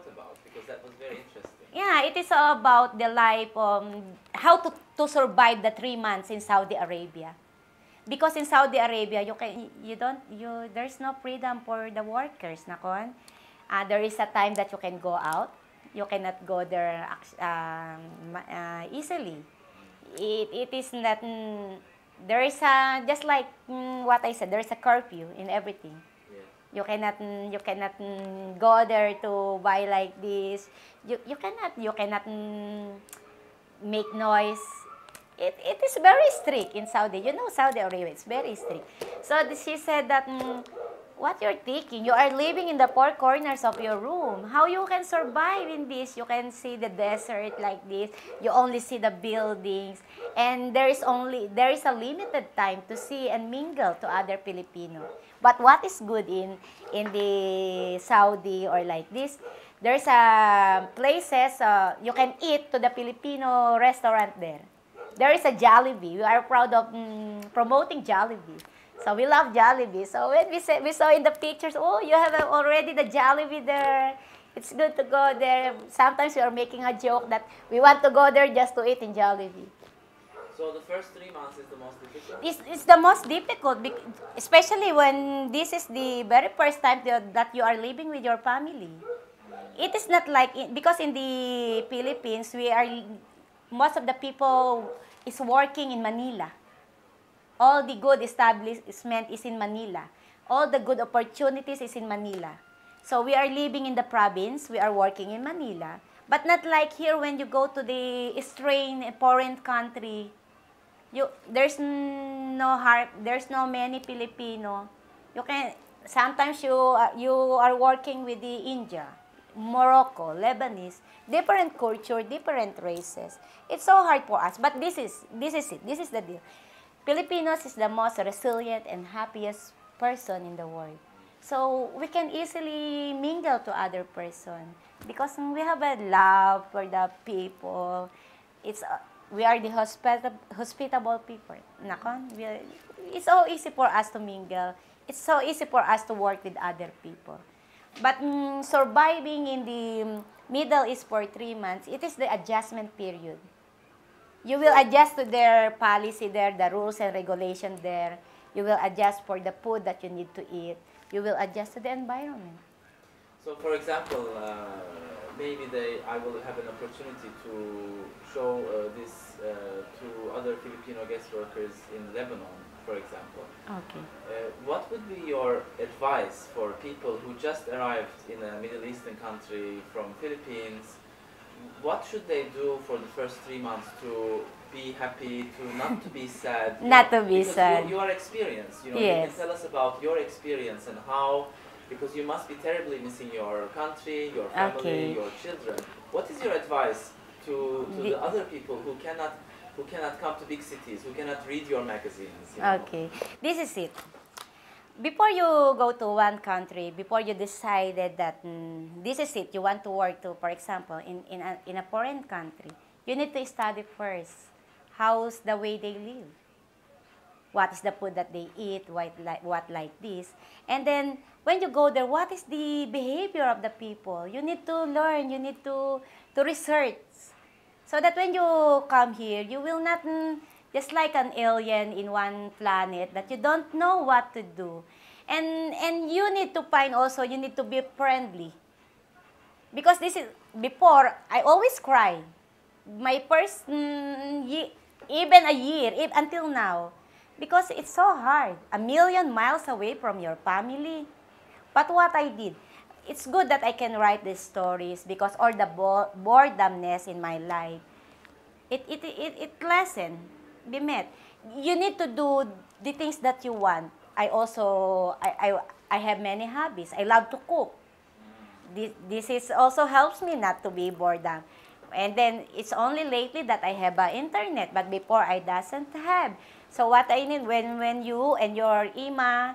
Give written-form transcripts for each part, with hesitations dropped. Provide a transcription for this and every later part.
wrote about? Because that was very interesting. Yeah, it is about the life, how to survive the 3 months in Saudi Arabia. Because in Saudi Arabia, there's no freedom for the workers, nakon. There is a time that you can go out. You cannot go there easily. It is not, there is a, just like what I said, there is a curfew in everything. You cannot go there to buy like this. You cannot make noise. It is very strict in Saudi. You know, Saudi Arabia, it's very strict. So she said that, what you're thinking, you are living in the four corners of your room. How you can survive in this? You can see the desert like this. You only see the buildings. And there is a limited time to see and mingle to other Filipinos. But what is good in the Saudi or like this, there's places you can eat to the Filipino restaurant there. There is a Jollibee. We are proud of promoting Jollibee. So we love Jollibee. So when we saw in the pictures, oh, you have already the Jollibee there. It's good to go there. Sometimes we are making a joke that we want to go there just to eat in Jollibee. So the first 3 months is the most difficult? It's the most difficult, especially when this is the very first time that you are living with your family. It is not like, because in the Philippines, most of the people is working in Manila. All the good establishment is in Manila. All the good opportunities is in Manila. So we are living in the province, we are working in Manila. But not like here when you go to the strange foreign country, there's no many Filipino. Sometimes you are working with the India, Morocco, Lebanese, different culture, different races. It's so hard for us, but this is it. This is the deal. Filipinos is the most resilient and happiest person in the world. So we can easily mingle to other person because we have a love for the people. We are the hospitable people. It's so easy for us to mingle. It's so easy for us to work with other people. But surviving in the Middle East for 3 months, it is the adjustment period. You will adjust to their policy there, the rules and regulations there. You will adjust for the food that you need to eat. You will adjust to the environment. So, for example, maybe I will have an opportunity to show this to other Filipino guest workers in Lebanon, for example. Okay. What would be your advice for people who just arrived in a Middle Eastern country from Philippines? What should they do for the first 3 months to be happy, not to be sad? Not to be because sad. You are experienced. Yes. You can tell us about your experience and how, because you must be terribly missing your country, your family, your children. What is your advice to the other people who cannot come to big cities, who cannot read your magazines? Okay, this is it. Before you go to one country, before you decided that this is it, you want to work to, for example, in a foreign country, you need to study first. How's the way they live? What is the food that they eat? What like this? And then when you go there, what is the behavior of the people? You need to learn. You need to research, so that when you come here, you will not just like an alien in one planet that you don't know what to do. And you need to find also, you need to be friendly. Because this is, before, I always cry. My first, even a year, until now. Because it's so hard. 1,000,000 miles away from your family. But what I did, it's good that I can write these stories because all the boredomness in my life, it lessened. Be met. You need to do the things that you want. I have many hobbies. I love to cook. This is also helps me not to be bored. And then it's only lately that I have internet, but before I doesn't have. So what I need when you and your ima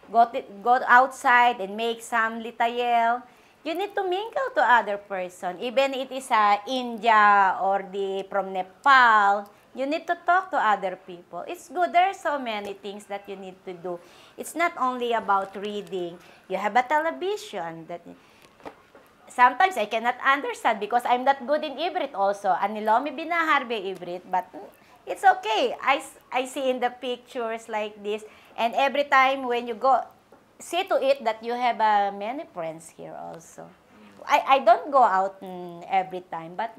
go outside and make some litayel, you need to mingle to other person. Even it is India or from Nepal. You need to talk to other people. It's good. There are so many things that you need to do. It's not only about reading. You have a television. sometimes I cannot understand because I'm not good in Ibrit also. Anilomi binaharbe Ibrit, but it's okay. I see in the pictures like this, and every time when you go, see to it that you have many friends here also. I don't go out every time, but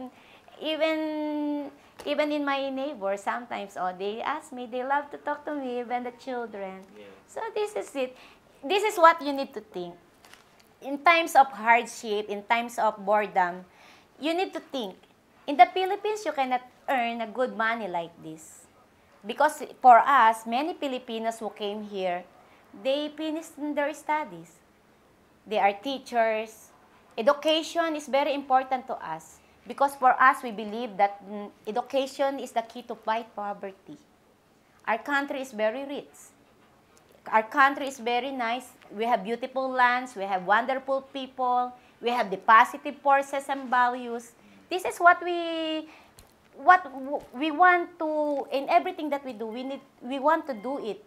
even even in my neighbors, sometimes they ask me, they love to talk to me, even the children. Yeah. So this is it. This is what you need to think. In times of hardship, in times of boredom, you need to think. In the Philippines, you cannot earn a good money like this. Because for us, many Filipinos who came here, they finished their studies. They are teachers. Education is very important to us. Because for us, we believe that education is the key to fight poverty. Our country is very rich. Our country is very nice. We have beautiful lands. We have wonderful people. We have the positive forces and values. This is what we want to, in everything that we do, we want to do it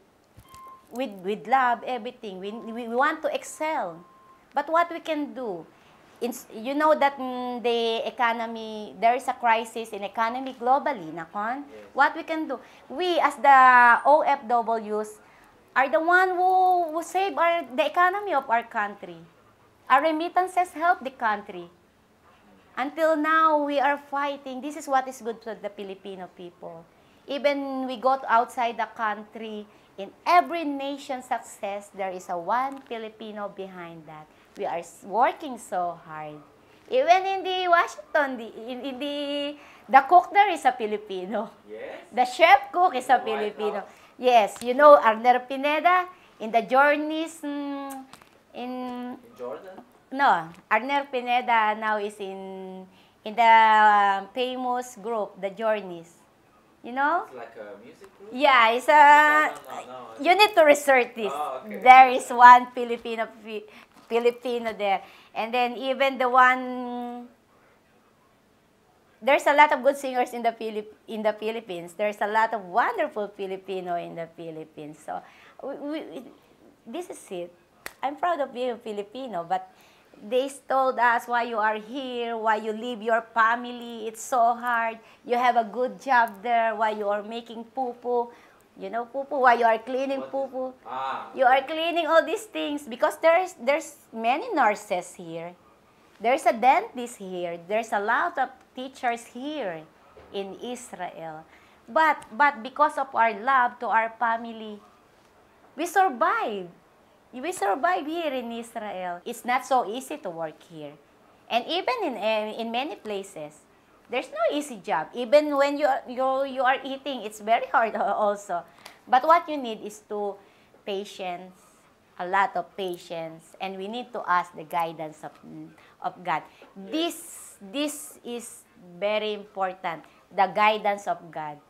with love, everything. We want to excel. But what we can do, you know that the economy, there is a crisis in economy globally, nakon? Yes. What we can do, we as the OFWs are the one who save the economy of our country. Our remittances help the country. Until now, we are fighting. This is what is good for the Filipino people. Even we go outside the country, in every nation's success, there is a one Filipino behind that. We are working so hard. Even in the Washington, the cook there is a Filipino. Yes. The chef cook is a Filipino. Yes, you know Arner Pineda in the journeys in Jordan? no, Arner Pineda now is in the famous group, the Journeys. You know? It's like a music group? Yeah, it's No. you need to research this. Oh, okay. There is one Filipino there. And then even the one, there's a lot of good singers in the Philippines. There's a lot of wonderful Filipino in the Philippines. So this is it. I'm proud of being Filipino, but they told us why you are here, why you leave your family. It's so hard. You have a good job there, why you are making poo-poo. You know poo-poo, why you are cleaning poo-poo. You are cleaning all these things because there's many nurses here. There's a dentist here. There's a lot of teachers here in Israel. But because of our love to our family, we survive. We survive here in Israel. It's not so easy to work here. And even in many places, there's no easy job. Even when you are eating, it's very hard also. But what you need is patience, a lot of patience, and we need to ask the guidance of God. This is very important, the guidance of God.